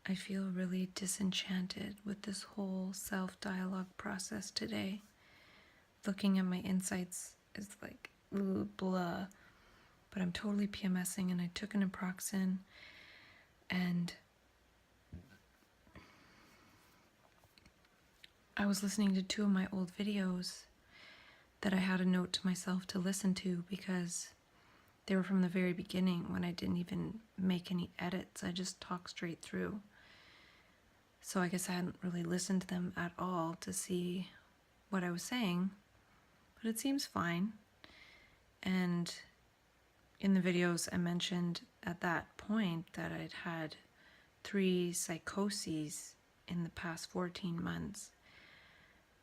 I feel really disenchanted with this whole self-dialogue process today. Looking at my insights is like, ooh, blah. But I'm totally PMSing, and I took an naproxen, and I was listening to 2 of my old videos that I had a note to myself to listen to because they were from the very beginning when I didn't even make any edits. I just talked straight through. So I guess I hadn't really listened to them at all to see what I was saying, but it seems fine. And in the videos I mentioned at that point that I'd had 3 psychoses in the past 14 months,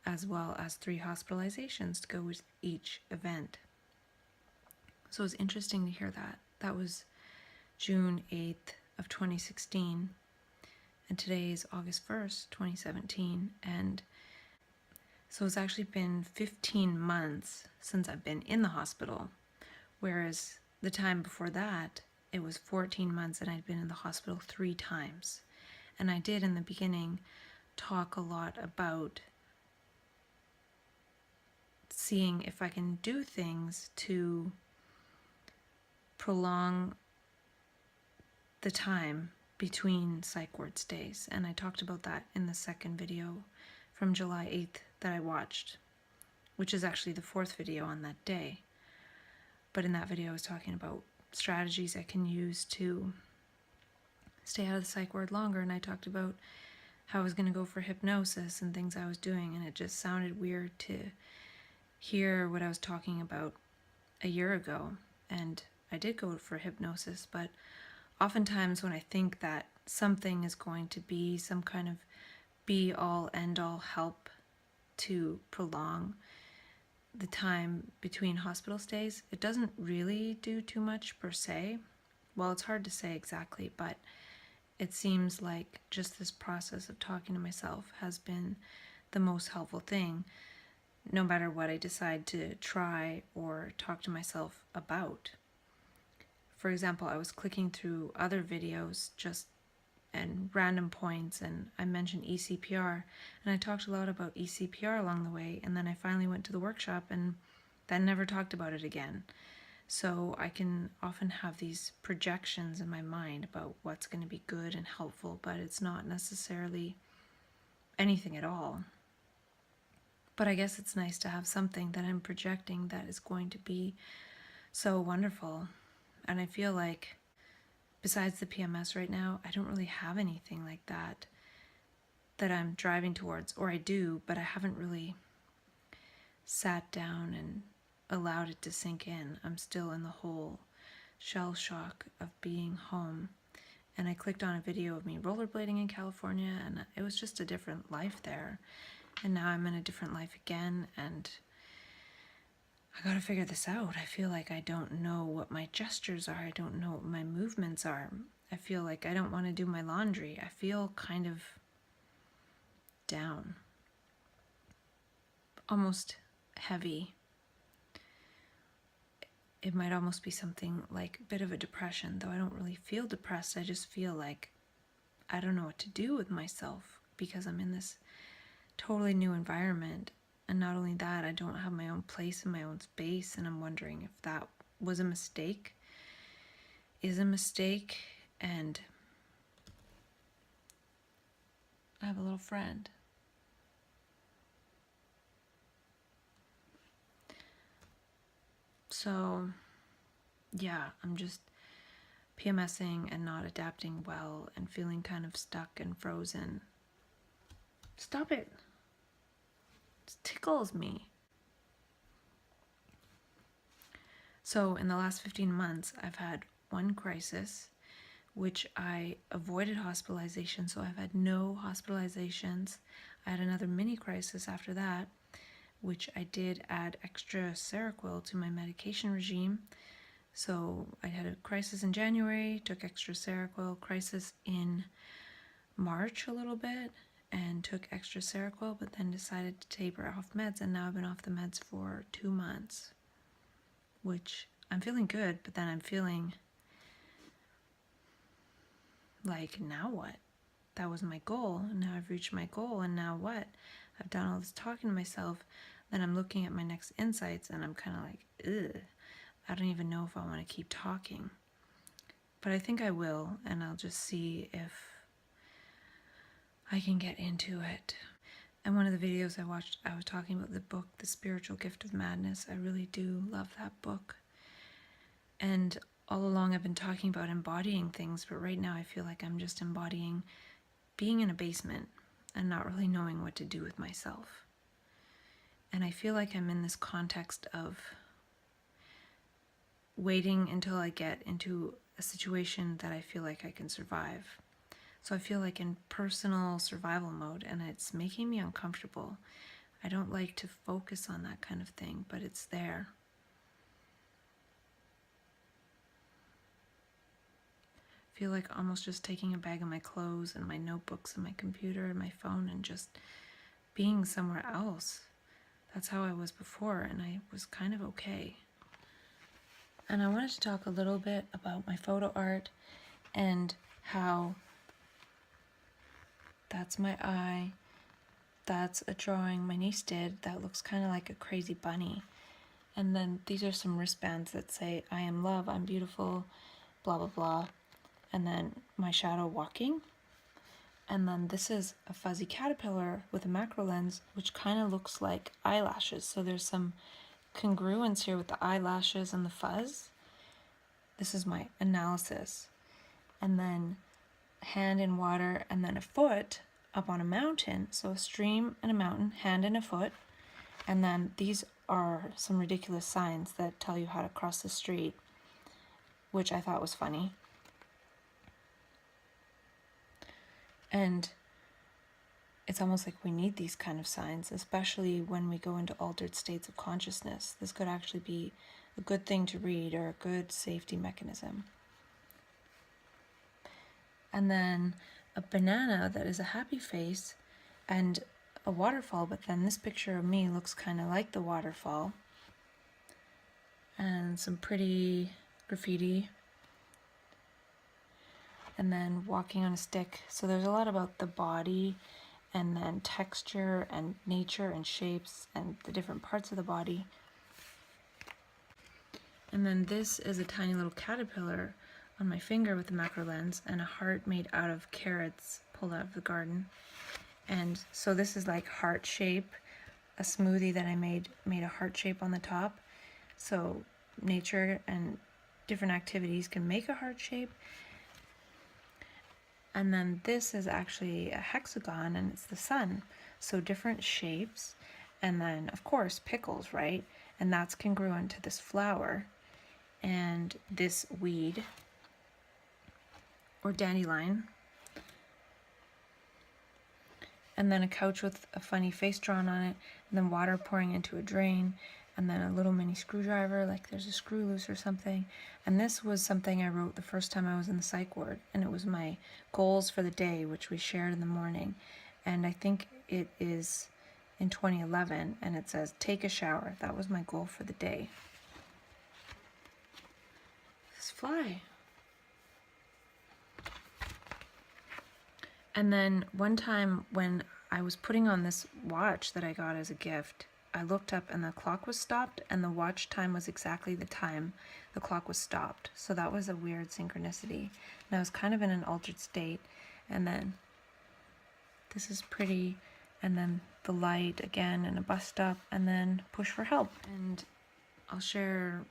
as well as 3 hospitalizations to go with each event. So it was interesting to hear that. That was June 8th of 2016, and today is August 1st, 2017, and so it's actually been 15 months since I've been in the hospital, whereas the time before that, it was 14 months and I'd been in the hospital 3 times. And I did in the beginning talk a lot about seeing if I can do things to prolong the time between psych ward stays. And I talked about that in the second video from July 8th that I watched, which is actually the 4th video on that day. But in that video I was talking about strategies I can use to stay out of the psych ward longer, and I talked about how I was going to go for hypnosis and things I was doing, and it just sounded weird to hear what I was talking about a year ago. And I did go for hypnosis, but oftentimes when I think that something is going to be some kind of be-all, end-all help to prolong the time between hospital stays, it doesn't really do too much per se. Well, it's hard to say exactly, but it seems like just this process of talking to myself has been the most helpful thing, no matter what I decide to try or talk to myself about. For example, I was clicking through other videos just and random points, and I mentioned eCPR, and I talked a lot about eCPR along the way, and then I finally went to the workshop and then never talked about it again. So I can often have these projections in my mind about what's going to be good and helpful, but it's not necessarily anything at all. But I guess it's nice to have something that I'm projecting that is going to be so wonderful. And I feel like besides the PMS right now, I don't really have anything like that I'm driving towards, or I do, but I haven't really sat down and allowed it to sink in. I'm still in the whole shell shock of being home. And I clicked on a video of me rollerblading in California, and it was just a different life there. And now I'm in a different life again, and I gotta figure this out. I feel like I don't know what my gestures are. I don't know what my movements are. I feel like I don't want to do my laundry. I feel kind of down. Almost heavy. It might almost be something like a bit of a depression, though I don't really feel depressed. I just feel like I don't know what to do with myself because I'm in this totally new environment. And not only that, I don't have my own place and my own space, and I'm wondering if that was a mistake, is a mistake. And I have a little friend. So, yeah, I'm just PMSing and not adapting well and feeling kind of stuck and frozen. Stop it. It tickles me. So in the last 15 months, I've had 1 crisis, which I avoided hospitalization, so I've had no hospitalizations. I had another mini crisis after that, which I did add extra Seroquel to my medication regime. So I had a crisis in January, took extra Seroquel, crisis in March a little bit, and took extra Seroquel, but then decided to taper off meds, and now I've been off the meds for 2 months, which I'm feeling good, but then I'm feeling like, now what? that was my goal, and now I've reached my goal, and now what? I've done all this talking to myself, then I'm looking at my next insights, and I'm kind of like, ugh, I don't even know if I want to keep talking. But I think I will, and I'll just see if I can get into it. And one of the videos I watched, I was talking about the book, The Spiritual Gift of Madness. I really do love that book. And all along I've been talking about embodying things, but right now I feel like I'm just embodying being in a basement and not really knowing what to do with myself. And I feel like I'm in this context of waiting until I get into a situation that I feel like I can survive. So I feel like in personal survival mode, and it's making me uncomfortable. I don't like to focus on that kind of thing, but it's there. I feel like almost just taking a bag of my clothes and my notebooks and my computer and my phone and just being somewhere else. That's how I was before, and I was kind of okay. And I wanted to talk a little bit about my photo art and how that's my eye. That's a drawing my niece did that looks kind of like a crazy bunny. And then these are some wristbands that say, I am love, I'm beautiful, blah, blah, blah. And then my shadow walking. And then this is a fuzzy caterpillar with a macro lens, which kind of looks like eyelashes. So there's some congruence here with the eyelashes and the fuzz. This is my analysis. And then hand in water, and then a foot up on a mountain. So a stream and a mountain, hand and a foot. And then these are some ridiculous signs that tell you how to cross the street, which I thought was funny. And it's almost like we need these kind of signs, especially when we go into altered states of consciousness. This could actually be a good thing to read or a good safety mechanism. And then a banana that is a happy face and a waterfall, but then this picture of me looks kind of like the waterfall. And some pretty graffiti. And then walking on a stick. So there's a lot about the body and then texture and nature and shapes and the different parts of the body. And then this is a tiny little caterpillar on my finger with the macro lens and a heart made out of carrots pulled out of the garden. And so this is like heart shape. A smoothie that I made a heart shape on the top. So nature and different activities can make a heart shape. And then this is actually a hexagon, and it's the sun. So different shapes. And then, of course, pickles, right? And that's congruent to this flower and this weed, or dandelion. And then a couch with a funny face drawn on it, and then water pouring into a drain, and then a little mini screwdriver, like there's a screw loose or something. And this was something I wrote the first time I was in the psych ward, and it was my goals for the day, which we shared in the morning. And I think it is in 2011, and it says, take a shower. That was my goal for the day. This fly. And then one time when I was putting on this watch that I got as a gift, I looked up and the clock was stopped, and the watch time was exactly the time the clock was stopped. So that was a weird synchronicity. And I was kind of in an altered state. And then this is pretty. And then the light again, and a bus stop, and then push for help. And I'll share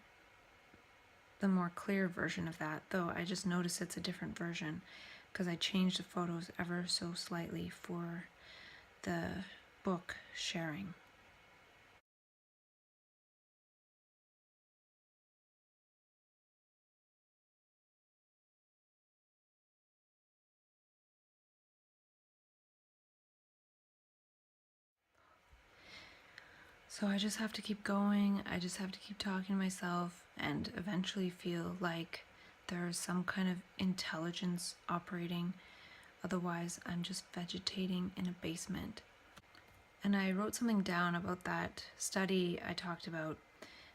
the more clear version of that, though I just noticed it's a different version because I changed the photos ever so slightly for the book sharing. So I just have to keep going. I just have to keep talking to myself and eventually feel like there's some kind of intelligence operating. Otherwise, I'm just vegetating in a basement. And I wrote something down about that study I talked about.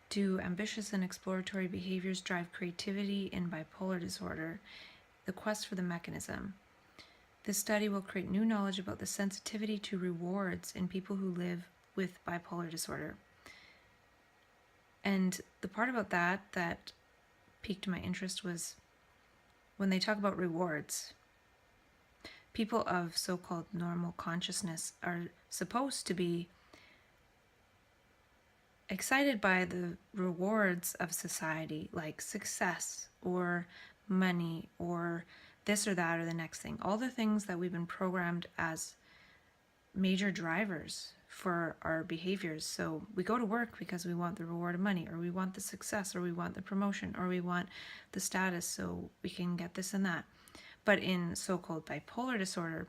Do ambitious and exploratory behaviors drive creativity in bipolar disorder? The quest for the mechanism. This study will create new knowledge about the sensitivity to rewards in people who live with bipolar disorder. And the part about that piqued my interest was when they talk about rewards. People of so-called normal consciousness are supposed to be excited by the rewards of society, like success or money or this or that or the next thing. All the things that we've been programmed as major drivers for our behaviors. So we go to work because we want the reward of money, or we want the success, or we want the promotion, or we want the status so we can get this and that. But in so-called bipolar disorder,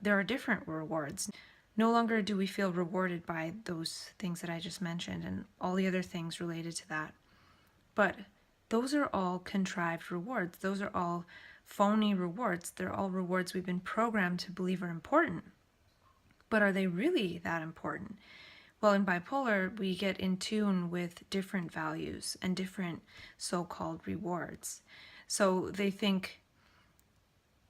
there are different rewards. No longer do we feel rewarded by those things that I just mentioned and all the other things related to that. But those are all contrived rewards. Those are all phony rewards. They're all rewards we've been programmed to believe are important. But are they really that important? Well, in bipolar, we get in tune with different values and different so-called rewards. So they think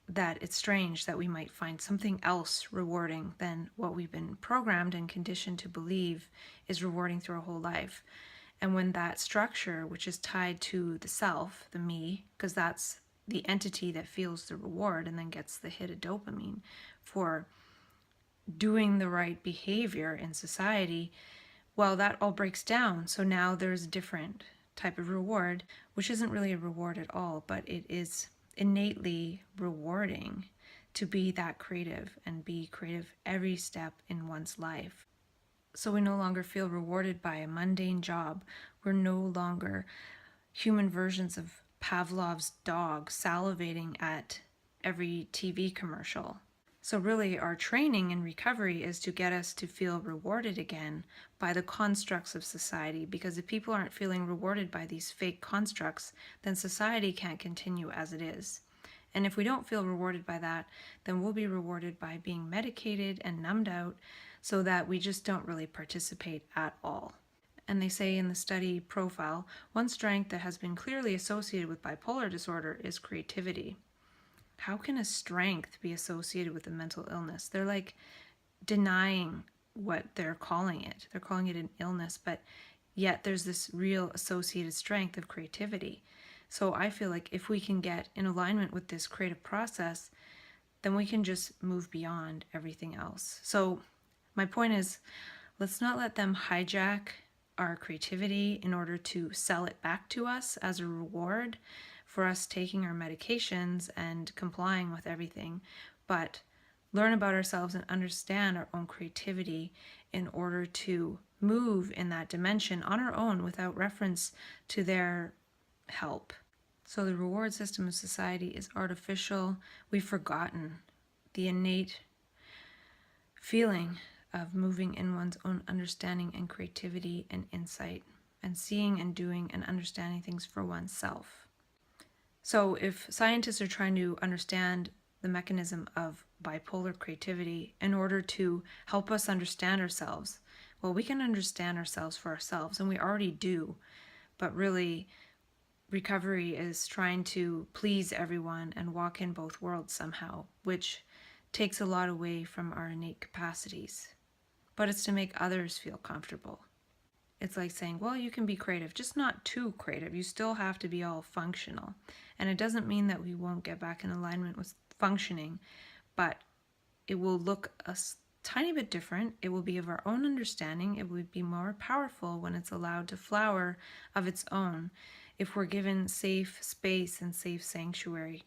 that it's strange that we might find something else rewarding than what we've been programmed and conditioned to believe is rewarding through our whole life. And when that structure, which is tied to the self, the me, because that's the entity that feels the reward and then gets the hit of dopamine for doing the right behavior in society, well, that all breaks down. So now there's a different type of reward, which isn't really a reward at all, but it is innately rewarding to be that creative and be creative every step in one's life. So we no longer feel rewarded by a mundane job. We're no longer human versions of Pavlov's dog salivating at every TV commercial. So really our training and recovery is to get us to feel rewarded again by the constructs of society, because if people aren't feeling rewarded by these fake constructs, then society can't continue as it is. And if we don't feel rewarded by that, then we'll be rewarded by being medicated and numbed out so that we just don't really participate at all. And they say in the study profile, one strength that has been clearly associated with bipolar disorder is creativity. How can a strength be associated with a mental illness? They're like denying what they're calling it. They're calling it an illness, but yet there's this real associated strength of creativity. So I feel like if we can get in alignment with this creative process, then we can just move beyond everything else. So my point is, let's not let them hijack our creativity in order to sell it back to us as a reward for us taking our medications and complying with everything, but learn about ourselves and understand our own creativity in order to move in that dimension on our own without reference to their help. So the reward system of society is artificial. We've forgotten the innate feeling of moving in one's own understanding and creativity and insight and seeing and doing and understanding things for oneself. So if scientists are trying to understand the mechanism of bipolar creativity in order to help us understand ourselves, well, we can understand ourselves for ourselves, and we already do, but really recovery is trying to please everyone and walk in both worlds somehow, which takes a lot away from our innate capacities. But it's to make others feel comfortable. It's like saying, well, you can be creative, just not too creative. You still have to be all functional. And it doesn't mean that we won't get back in alignment with functioning, but it will look a tiny bit different. It will be of our own understanding. It will be more powerful when it's allowed to flower of its own, if we're given safe space and safe sanctuary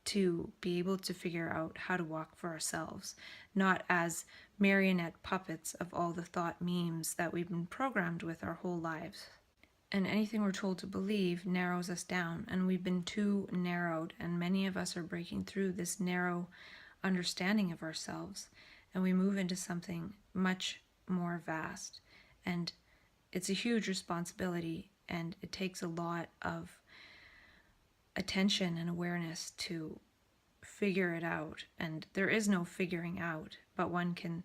to be able to figure out how to walk for ourselves, not as marionette puppets of all the thought memes that we've been programmed with our whole lives. And anything we're told to believe narrows us down, and we've been too narrowed, and many of us are breaking through this narrow understanding of ourselves, and we move into something much more vast. And it's a huge responsibility, and it takes a lot of attention and awareness to figure it out. And there is no figuring out, but one can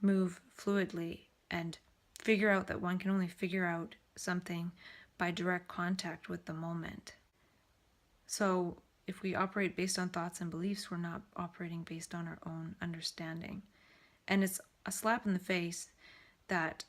move fluidly and figure out that one can only figure out something by direct contact with the moment. So if we operate based on thoughts and beliefs, we're not operating based on our own understanding. And it's a slap in the face that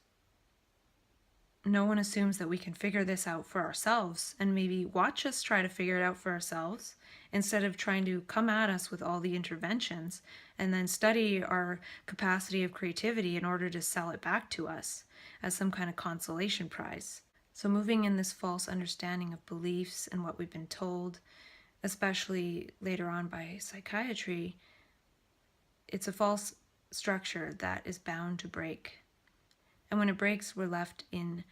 no one assumes that we can figure this out for ourselves and maybe watch us try to figure it out for ourselves instead of trying to come at us with all the interventions and then study our capacity of creativity in order to sell it back to us as some kind of consolation prize. So moving in this false understanding of beliefs and what we've been told, especially later on by psychiatry, it's a false structure that is bound to break. And when it breaks, we're left in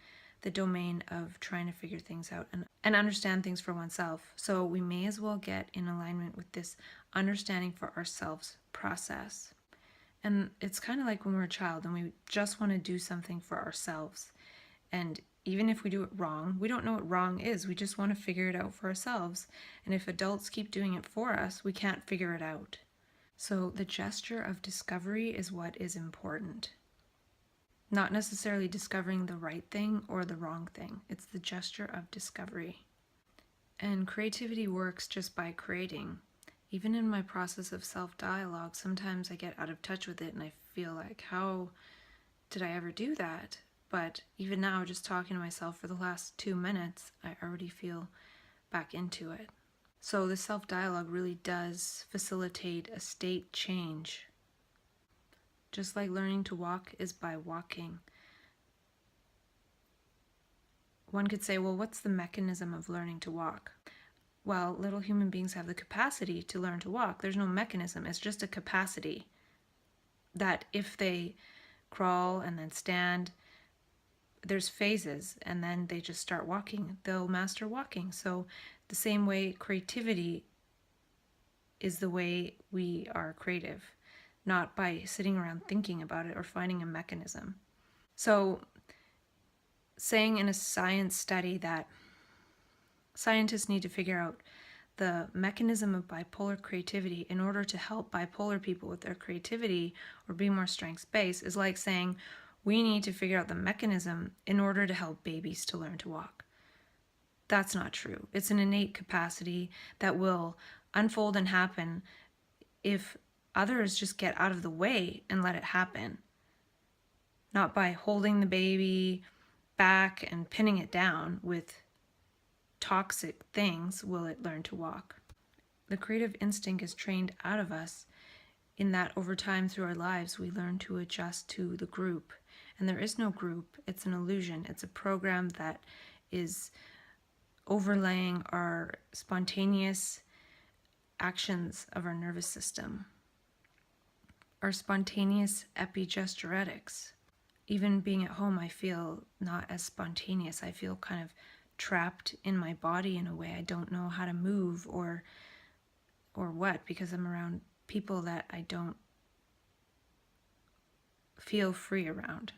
the domain of trying to figure things out and understand things for oneself. So we may as well get in alignment with this understanding for ourselves process. And it's kind of like when we're a child and we just want to do something for ourselves. And even if we do it wrong, we don't know what wrong is. We just want to figure it out for ourselves. And if adults keep doing it for us, we can't figure it out. So the gesture of discovery is what is important. Not necessarily discovering the right thing or the wrong thing. It's the gesture of discovery. And creativity works just by creating. Even in my process of self-dialogue, sometimes I get out of touch with it and I feel like, how did I ever do that? But even now, just talking to myself for the last 2 minutes, I already feel back into it. So the self-dialogue really does facilitate a state change. Just like learning to walk is by walking. One could say, well, what's the mechanism of learning to walk? Well, little human beings have the capacity to learn to walk. There's no mechanism. It's just a capacity that if they crawl and then stand, there's phases, and then they just start walking. They'll master walking. So the same way creativity is the way we are creative, not by sitting around thinking about it or finding a mechanism. So saying in a science study that scientists need to figure out the mechanism of bipolar creativity in order to help bipolar people with their creativity or be more strengths-based is like saying we need to figure out the mechanism in order to help babies to learn to walk. That's not true. It's an innate capacity that will unfold and happen if others just get out of the way and let it happen. Not by holding the baby back and pinning it down with toxic things will it learn to walk. The creative instinct is trained out of us in that over time through our lives we learn to adjust to the group. And there is no group. It's an illusion. It's a program that is overlaying our spontaneous actions of our nervous system, our spontaneous epigesturetics. Even being at home, I feel not as spontaneous. I feel kind of trapped in my body in a way. I don't know how to move or what, because I'm around people that I don't feel free around.